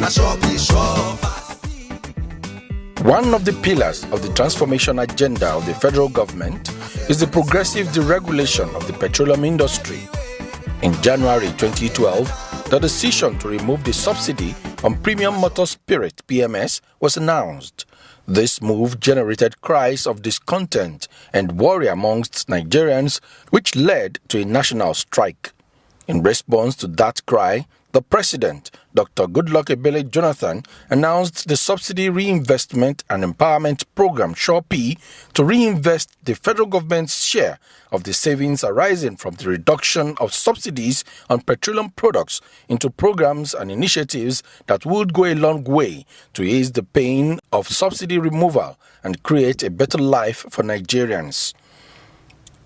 One of the pillars of the transformation agenda of the federal government is the progressive deregulation of the petroleum industry. In January 2012, the decision to remove the subsidy on premium motor spirit (PMS) was announced. This move generated cries of discontent and worry amongst Nigerians, which led to a national strike. In response to that cry, the President, Dr. Goodluck Ebele Jonathan, announced the Subsidy Reinvestment and Empowerment Program (SureP) to reinvest the federal government's share of the savings arising from the reduction of subsidies on petroleum products into programs and initiatives that would go a long way to ease the pain of subsidy removal and create a better life for Nigerians.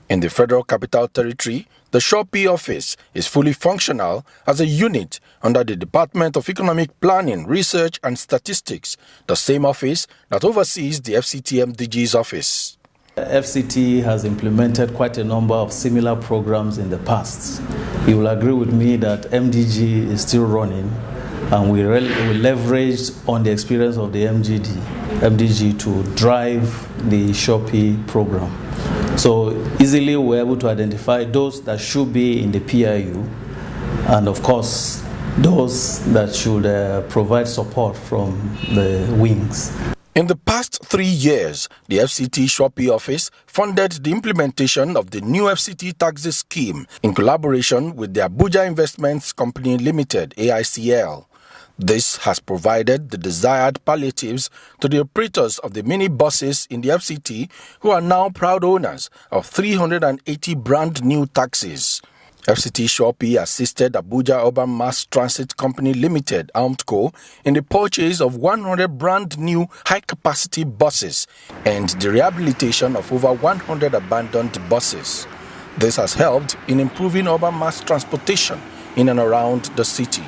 In the Federal Capital Territory, the SureP office is fully functional as a unit under the Department of Economic Planning, Research and Statistics, the same office that oversees the FCT MDG's office. FCT has implemented quite a number of similar programs in the past. You will agree with me that MDG is still running, and we leveraged on the experience of the MDG to drive the SureP program. So easily we're able to identify those that should be in the PIU, and of course those that should provide support from the wings. In the past 3 years, the FCT SureP office funded the implementation of the new FCT taxi scheme in collaboration with the Abuja Investments Company Limited, AICL. This has provided the desired palliatives to the operators of the mini buses in the FCT, who are now proud owners of 380 brand new taxis. FCT SureP assisted Abuja Urban Mass Transit Company Limited, AMTCO, in the purchase of 100 brand new high-capacity buses and the rehabilitation of over 100 abandoned buses. This has helped in improving urban mass transportation in and around the city.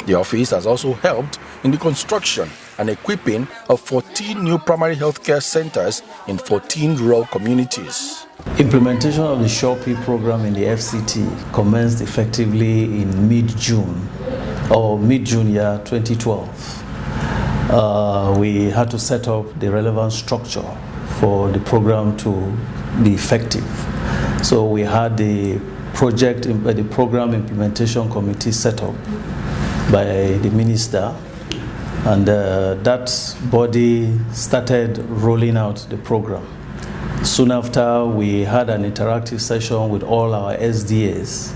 The office has also helped in the construction and equipping of 14 new primary healthcare centers in 14 rural communities. Implementation of the SureP program in the FCT commenced effectively in mid-June year 2012. We had to set up the relevant structure for the program to be effective. So we had the program implementation committee set up by the minister, and that body started rolling out the program. Soon after, we had an interactive session with all our SDAs,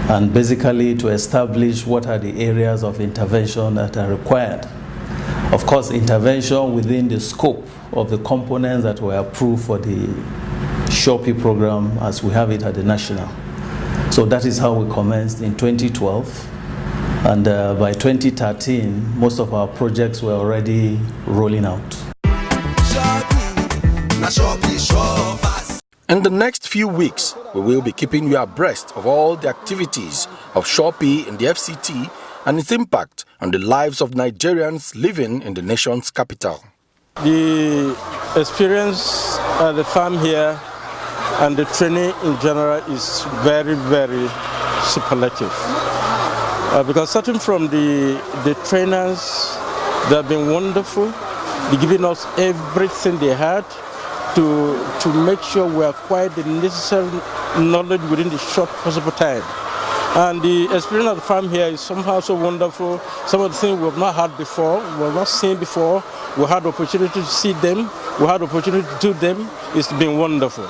and basically to establish what are the areas of intervention that are required. Of course, intervention within the scope of the components that were approved for the SureP program as we have it at the national. So that is how we commenced in 2012. And by 2013, most of our projects were already rolling out. In the next few weeks, we will be keeping you abreast of all the activities of SureP in the FCT and its impact on the lives of Nigerians living in the nation's capital. The experience at the farm here and the training in general is very, very superlative. Because starting from the trainers, they have been wonderful. They're giving us everything they had to make sure we acquire the necessary knowledge within the short possible time. And the experience of the farm here is somehow so wonderful. Some of the things we have not had before, we have not seen before. We had the opportunity to see them. We had the opportunity to do them. It's been wonderful.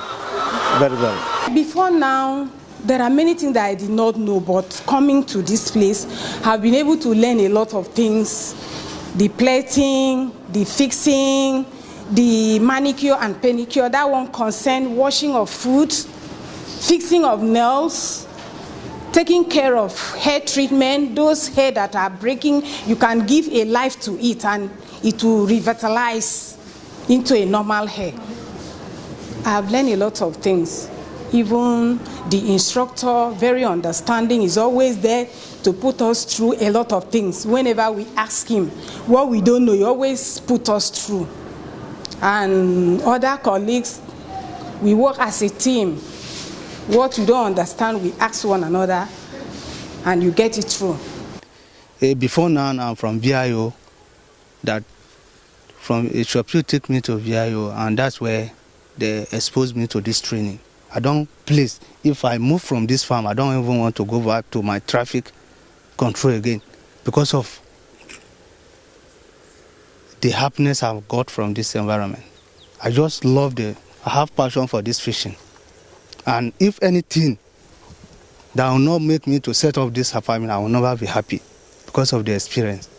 Very, very. Before now, there are many things that I did not know, but coming to this place, I've been able to learn a lot of things. The plating, the fixing, the manicure and pedicure. That one concerned washing of food, fixing of nails, taking care of hair treatment. Those hair that are breaking, you can give a life to it and it will revitalize into a normal hair. I've learned a lot of things. Even the instructor, very understanding, is always there to put us through a lot of things. Whenever we ask him what we don't know, he always put us through. And other colleagues, we work as a team. What we don't understand, we ask one another, and you get it through. Before now, I'm from VIO. That from SureP took me to VIO, and that's where they exposed me to this training. I don't, please, if I move from this farm, I don't even want to go back to my traffic control again because of the happiness I've got from this environment. I just love I have passion for this fishing. And if anything that will not make me to set up this apartment, I will never be happy because of the experience.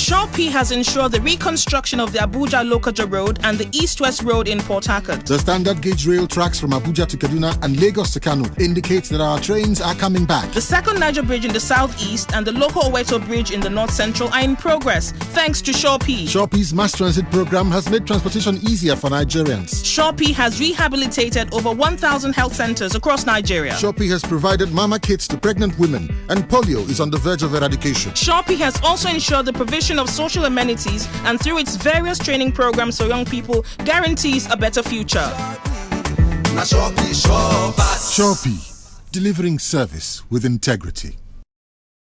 SureP has ensured the reconstruction of the Abuja-Lokoja Road and the East-West Road in Port Harcourt. The standard gauge rail tracks from Abuja to Kaduna and Lagos to Kano indicate that our trains are coming back. The second Niger Bridge in the southeast and the Loko Oweto Bridge in the north-central are in progress, thanks to SureP. SureP's mass transit program has made transportation easier for Nigerians. SureP has rehabilitated over 1,000 health centers across Nigeria. SureP has provided mama kits to pregnant women, and polio is on the verge of eradication. SureP has also ensured the provision of social amenities, and through its various training programs for young people, guarantees a better future. SureP, delivering service with integrity.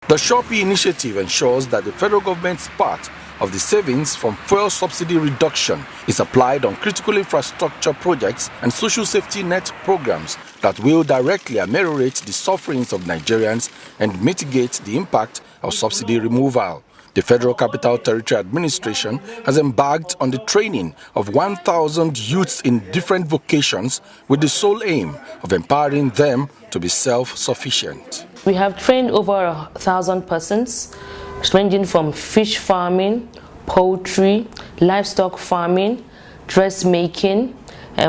The SureP initiative ensures that the federal government's part of the savings from fuel subsidy reduction is applied on critical infrastructure projects and social safety net programs that will directly ameliorate the sufferings of Nigerians and mitigate the impact of subsidy removal. The Federal Capital Territory Administration has embarked on the training of 1,000 youths in different vocations with the sole aim of empowering them to be self-sufficient. We have trained over 1,000 persons, ranging from fish farming, poultry, livestock farming, dressmaking,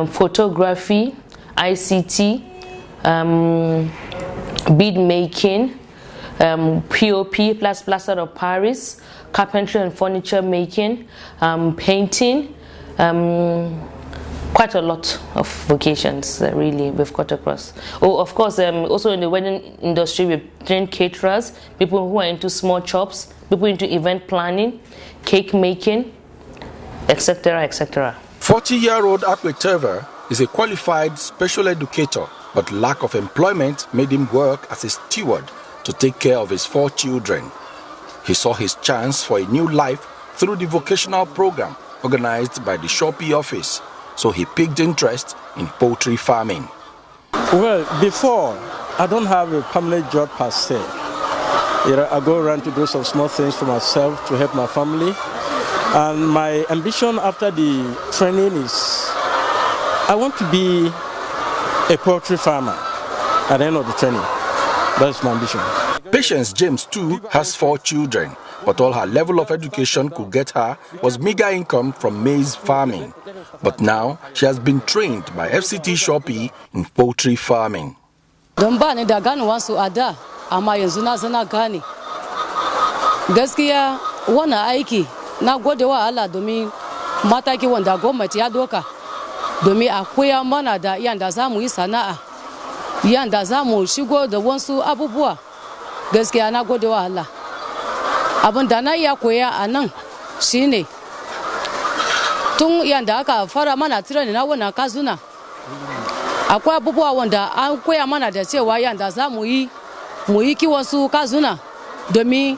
photography, ICT, bead making, POP, plaster of Paris, carpentry and furniture making, painting, quite a lot of vocations really we've got across. Oh, of course, also in the wedding industry, we've trained caterers, people who are into small shops, people into event planning, cake making, etc., etc. 40-year-old Akwetever is a qualified special educator, but lack of employment made him work as a steward to take care of his 4 children. He saw his chance for a new life through the vocational program organized by the SureP office, so he picked interest in poultry farming. Well, before, I don't have a permanent job per se. I go around to do some small things for myself to help my family. And my ambition after the training is I want to be a poultry farmer at the end of the training. That's my ambition. Patience James too has 4 children, but all her level of education could get her was meager income from maize farming. But now she has been trained by FCT SureP in poultry farming. Don ba ni da gane wasu a da, amma yanzu na zana gane. Gaskiya wannan aiki na gode wa Allah domin mataki wanda gwamnati ya doka domin a koya mana da yanda za mu yi sana'a, yanda za mu shigo da wasu abubuwa. Gaskiya na gode wa Allah. Abin da na iya koya a nan shine tun yanda aka fara mana training na wannan kazuna, akwai abubuwa wanda an koya mana da cewa yanda za mu yi kiwon su kazuna domin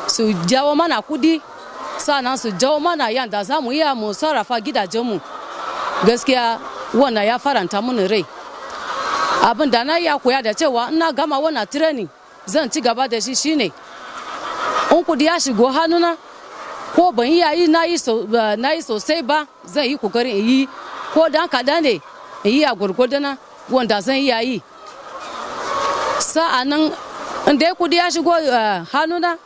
su jawo mana kudi, sannan su jawo mana yanda za mu iya mu sarrafa gidajenmu. Gaskiya wannan ya faranta mun rai. Abin da na iya koya da cewa ina gama wannan training zan ci gaba da shi shine in kudi ya shigo hannuna ko ban iya yi na yi sosai ba, zan yi kokarin yi ko dan kaɗan ne in yi a gurgurdana wanda zan iya yi. Sa'annan inda kudi ya shigo hannuna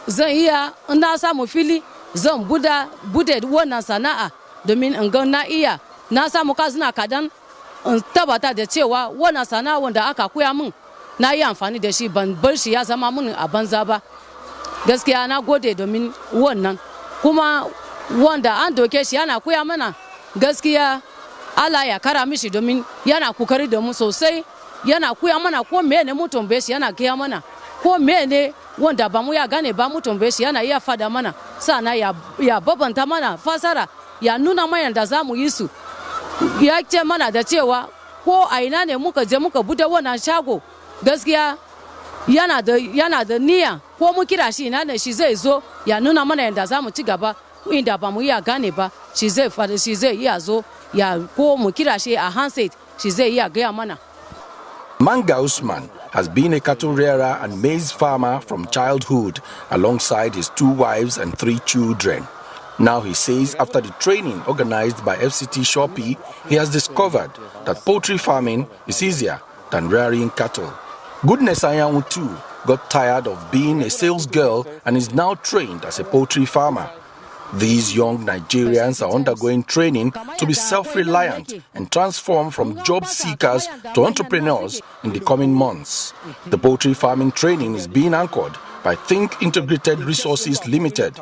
zan iya in na samu fili zan bude wannan sana'a domin in ga na iya na samu kazuna kaɗan in tabbata da cewa wannan sana'a wanda aka koya min na yi amfani da shi, ban bar shi ya zama mun a banza ba. Gaskiya na gode domin wannan, kuma wanda an doke shi yana koya mana, gaskiya Allah ya kara mishi domin yana kokari da mu sosai, yana koya mana ko me ne mutum bai shi yana koya mana ko mene wanda ba mu ya gane ba mu tambaye shi yana iya fada mana sana ya babanta mana fasara ya nuna mana da za mu yi su ya ce mana da cewa ko a ina ne muka je muka bude wannan shago gaskiya yana da niyya ko mu kira shi ina ne shi zai zo ya nuna mana yadda za mu ci gaba inda ba mu iya gane ba shi zai iya zo ya ko mu kira shi a handset shi zai iya gaya mana. Manga Usman has been a cattle rearer and maize farmer from childhood alongside his 2 wives and 3 children. Now he says after the training organized by FCT SureP, he has discovered that poultry farming is easier than rearing cattle. Goodness Ayanwu too got tired of being a sales girl and is now trained as a poultry farmer. These young Nigerians are undergoing training to be self-reliant and transform from job seekers to entrepreneurs in the coming months. The poultry farming training is being anchored by Think Integrated Resources Limited.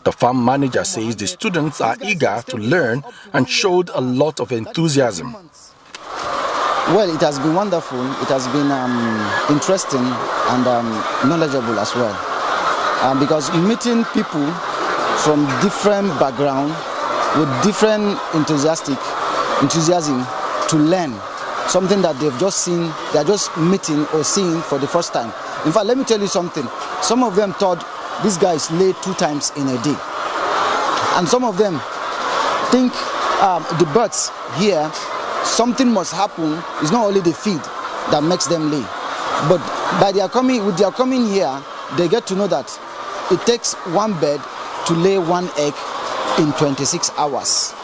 The farm manager says the students are eager to learn and showed a lot of enthusiasm. Well, it has been wonderful. It has been interesting and knowledgeable as well. Because meeting people from different background with different enthusiasm to learn something that they've just seen, they're just meeting or seeing for the first time. In fact, let me tell you something. Some of them thought these guys lay 2 times in a day. And some of them think the birds here, something must happen. It's not only the feed that makes them lay. But with their coming here, they get to know that it takes 1 bird to lay 1 egg in 26 hours.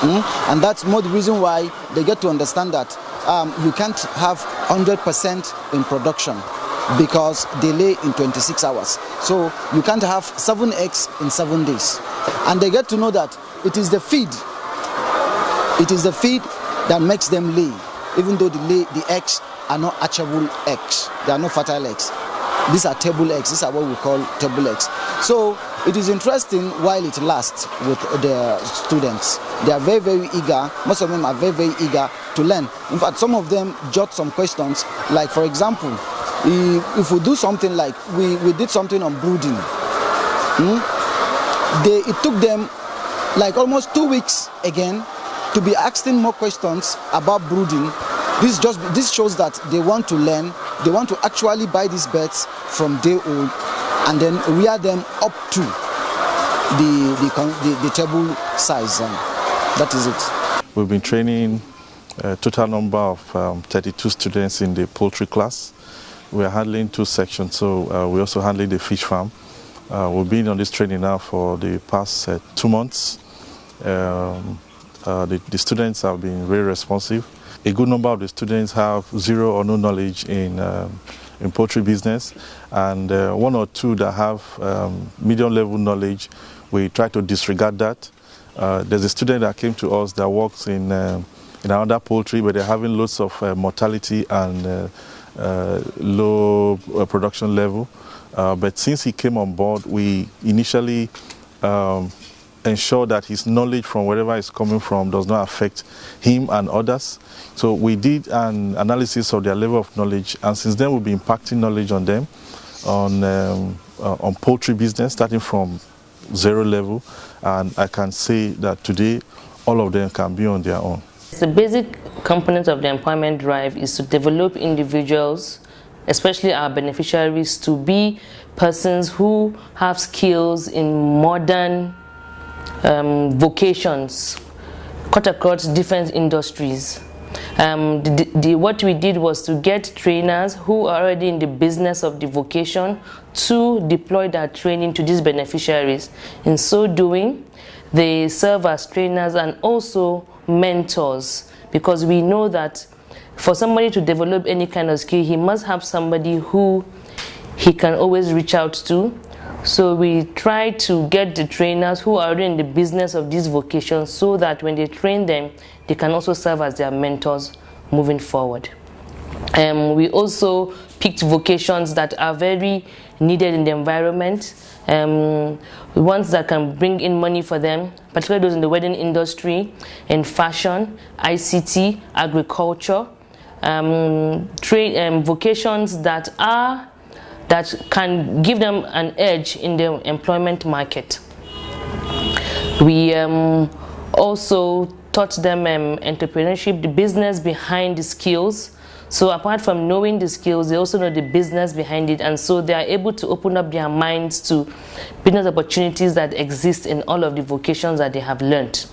And that's more the reason why they get to understand that you can't have 100% in production because they lay in 26 hours. So you can't have 7 eggs in 7 days. And they get to know that it is the feed. It is the feed that makes them lay, even though the eggs are not hatchable eggs. They are not fertile eggs. These are table eggs. These are what we call table eggs. So it is interesting while it lasts with the students. They are very, very eager. Most of them are very, very eager to learn. In fact, some of them jot some questions. Like, for example, if we do something like we did something on brooding, it took them like almost 2 weeks again to be asking more questions about brooding. This shows that they want to learn. They want to actually buy these birds from day old and then rear them up to the table size. That is it. We've been training a total number of 32 students in the poultry class. We are handling 2 sections, so we're also handling the fish farm. We've been on this training now for the past 2 months. The students have been very responsive. A good number of the students have 0 or no knowledge in poultry business, and 1 or 2 that have medium level knowledge, we try to disregard that. There's a student that came to us that works in another poultry, but they're having lots of mortality and low production level. But since he came on board, we initially ensure that his knowledge from wherever it's coming from does not affect him and others. So we did an analysis of their level of knowledge, and since then we'll be impacting knowledge on them on poultry business, starting from 0 level, and I can say that today all of them can be on their own. The basic component of the employment drive is to develop individuals, especially our beneficiaries, to be persons who have skills in modern vocations cut across different industries. What we did was to get trainers who are already in the business of the vocation to deploy that training to these beneficiaries. In so doing, they serve as trainers and also mentors, because we know that for somebody to develop any kind of skill, he must have somebody who he can always reach out to. So we try to get the trainers who are already in the business of these vocations so that when they train them, they can also serve as their mentors moving forward. We also picked vocations that are very needed in the environment, ones that can bring in money for them, particularly those in the wedding industry, in fashion, ICT, agriculture, vocations that are that can give them an edge in the employment market. We also taught them entrepreneurship, the business behind the skills. So apart from knowing the skills, they also know the business behind it, and so they are able to open up their minds to business opportunities that exist in all of the vocations that they have learned.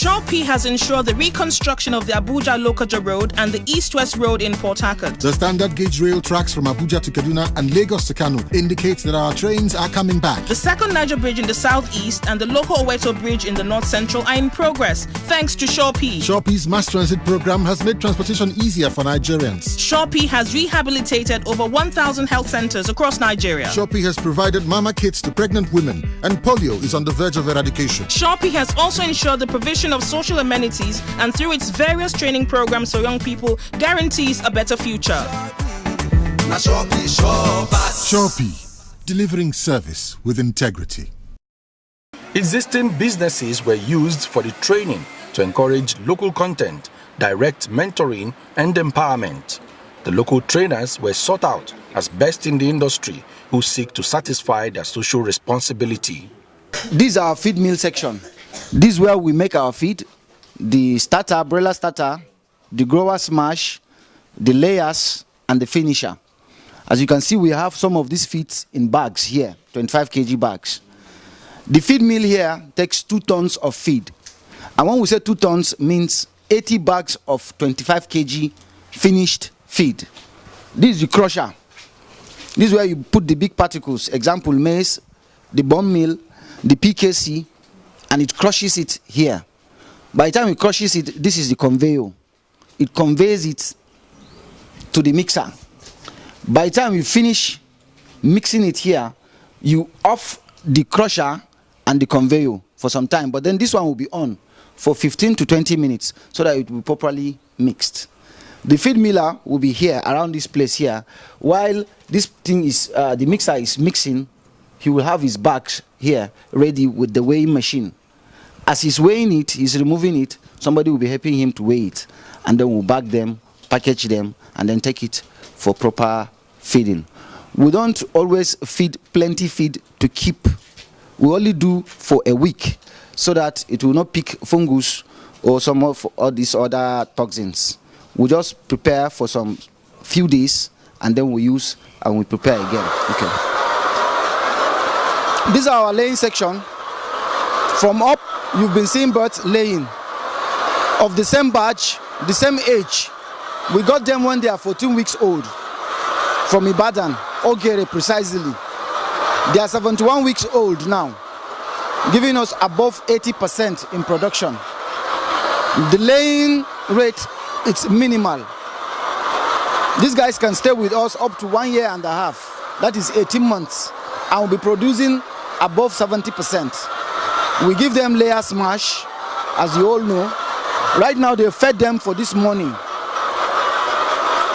SureP has ensured the reconstruction of the Abuja-Lokoja Road and the East-West Road in Port Harcourt. The standard gauge rail tracks from Abuja to Kaduna and Lagos to Kano indicate that our trains are coming back. The second Niger Bridge in the southeast and the Loko Oweto Bridge in the north central are in progress, thanks to SureP. SureP's mass transit program has made transportation easier for Nigerians. SureP has rehabilitated over 1,000 health centers across Nigeria. SureP has provided mama kits to pregnant women, and polio is on the verge of eradication. SureP has also ensured the provision of social amenities, and through its various training programs for young people, guarantees a better future. SureP, delivering service with integrity. Existing businesses were used for the training to encourage local content, direct mentoring, and empowerment. The local trainers were sought out as best in the industry who seek to satisfy their social responsibility. This is our feed mill section. This is where we make our feed. The starter, broiler starter, the grower smash, the layers, and the finisher. As you can see, we have some of these feeds in bags here, 25 kg bags. The feed mill here takes 2 tons of feed. And when we say 2 tons, means 80 bags of 25 kg finished feed. This is the crusher. This is where you put the big particles, example maize, the bone meal, the PKC, and it crushes it here. By the time it crushes it, this is the conveyor. It conveys it to the mixer. By the time you finish mixing it here, you off the crusher and the conveyor for some time. But then this one will be on for 15 to 20 minutes so that it will be properly mixed. The feed miller will be here, around this place here. While this thing is, the mixer is mixing, he will have his bags here ready with the weighing machine. As he's weighing it, he's removing it, somebody will be helping him to weigh it. And then we'll bag them, package them, and then take it for proper feeding. We don't always feed plenty feed to keep. We only do for a week so that it will not pick fungus or some of all these other toxins. We just prepare for some few days and then we use and we prepare again. Okay. This is our laying section. From up, you've been seeing birds laying of the same batch, the same age. We got them when they are 14 weeks old from Ibadan, Ogere precisely. They are 71 weeks old now, giving us above 80% in production. The laying rate, it's minimal. These guys can stay with us up to 1.5 years. That is 18 months. And will be producing above 70%. We give them layer smash, as you all know. Right now they fed them for this morning.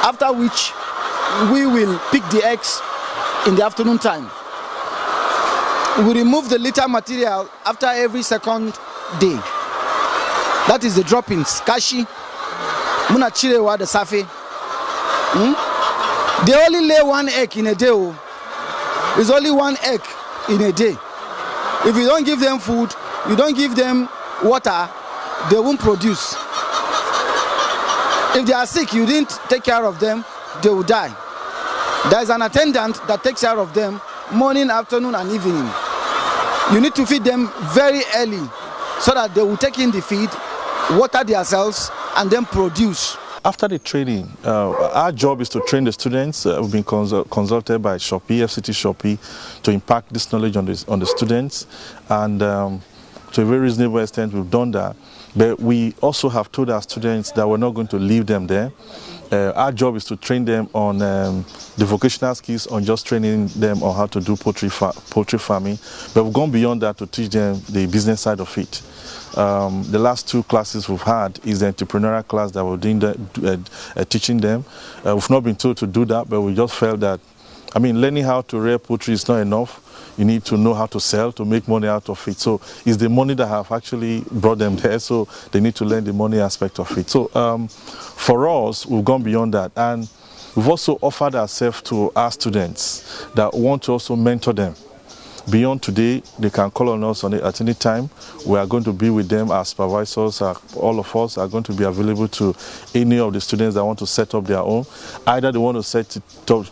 After which we will pick the eggs in the afternoon time. We remove the litter material after every second day. That is the droppings. Kashi, muna chirewa the safe. They only lay 1 egg in a day. It's only 1 egg in a day. If you don't give them food, you don't give them water, they won't produce. If they are sick, you didn't take care of them, they will die. There is an attendant that takes care of them morning, afternoon, and evening. You need to feed them very early so that they will take in the feed, water themselves, and then produce. After the training, our job is to train the students. We've been consulted by SureP, FCT SureP, to impact this knowledge on the students. And to a very reasonable extent, we've done that. But we also have told our students that we're not going to leave them there. our job is to train them on the vocational skills, on just training them on how to do poultry farming. But we've gone beyond that to teach them the business side of it. The last 2 classes we've had is the entrepreneurial class that we're doing teaching them. We've not been told to do that, but we just felt that, I mean, learning how to rear poultry is not enough. You need to know how to sell to make money out of it. So it's the money that have actually brought them there, so they need to learn the money aspect of it. So for us, we've gone beyond that, and we've also offered ourselves to our students that want to also mentor them. Beyond today, they can call on us at any time. We are going to be with them. Our supervisors, all of us are going to be available to any of the students that want to set up their own. Either they want to set it up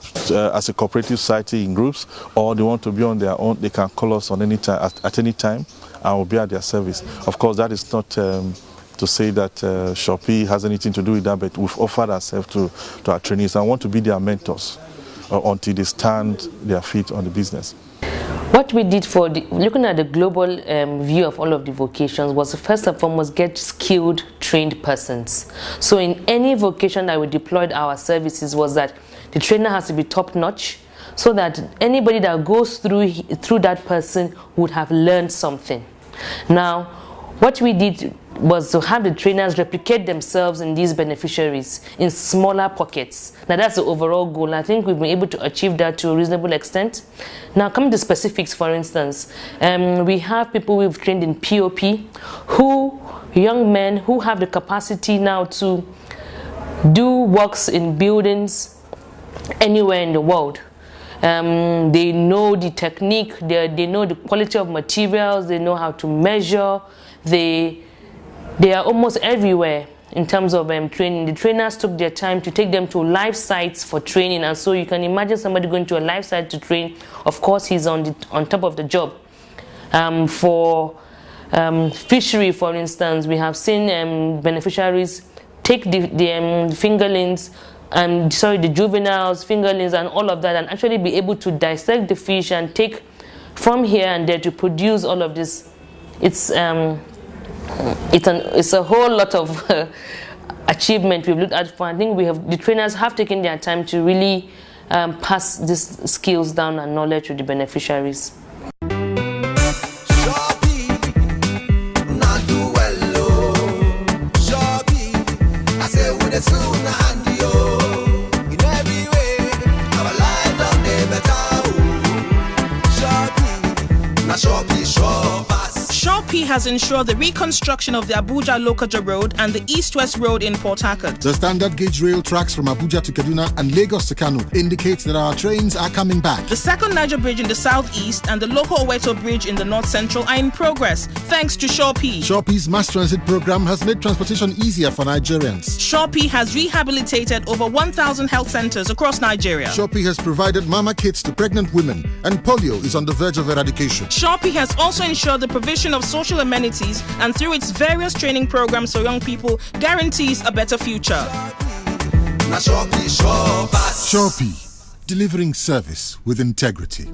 as a cooperative society in groups, or they want to be on their own. They can call us on any time, at any time, and we'll be at their service. Of course, that is not to say that SureP has anything to do with that, but we've offered ourselves to our trainees and want to be their mentors until they stand their feet on the business. What we did for looking at the global view of all of the vocations was first and foremost get skilled, trained persons. So in any vocation that we deployed our services was that the trainer has to be top-notch, so that anybody that goes through that person would have learned something. Now, what we did was to have the trainers replicate themselves in these beneficiaries in smaller pockets. Now that's the overall goal. I think we've been able to achieve that to a reasonable extent. Now coming to specifics, for instance, we have people we've trained in POP, young men who have the capacity now to do works in buildings anywhere in the world. They know the technique, they know the quality of materials, they know how to measure, they are almost everywhere in terms of training. The trainers took their time to take them to live sites for training, and so you can imagine somebody going to a live site to train. Of course, he's on top of the job. For fishery, for instance, we have seen beneficiaries take the fingerlings, the juveniles, fingerlings, and all of that, and actually be able to dissect the fish and take from here and there to produce all of this. It's a whole lot of achievement we've looked at for. I think the trainers have taken their time to really pass these skills down and knowledge to the beneficiaries. SureP has ensured the reconstruction of the Abuja-Lokoja Road and the East-West Road in Port Harcourt. The standard gauge rail tracks from Abuja to Kaduna and Lagos to Kano indicate that our trains are coming back. The second Niger Bridge in the southeast and the Loko Oweto Bridge in the north central are in progress, thanks to SureP. SureP's mass transit program has made transportation easier for Nigerians. SureP has rehabilitated over 1,000 health centers across Nigeria. SureP has provided mama kits to pregnant women, and polio is on the verge of eradication. SureP has also ensured the provision of social amenities, and through its various training programs for young people, guarantees a better future. SureP, delivering service with integrity.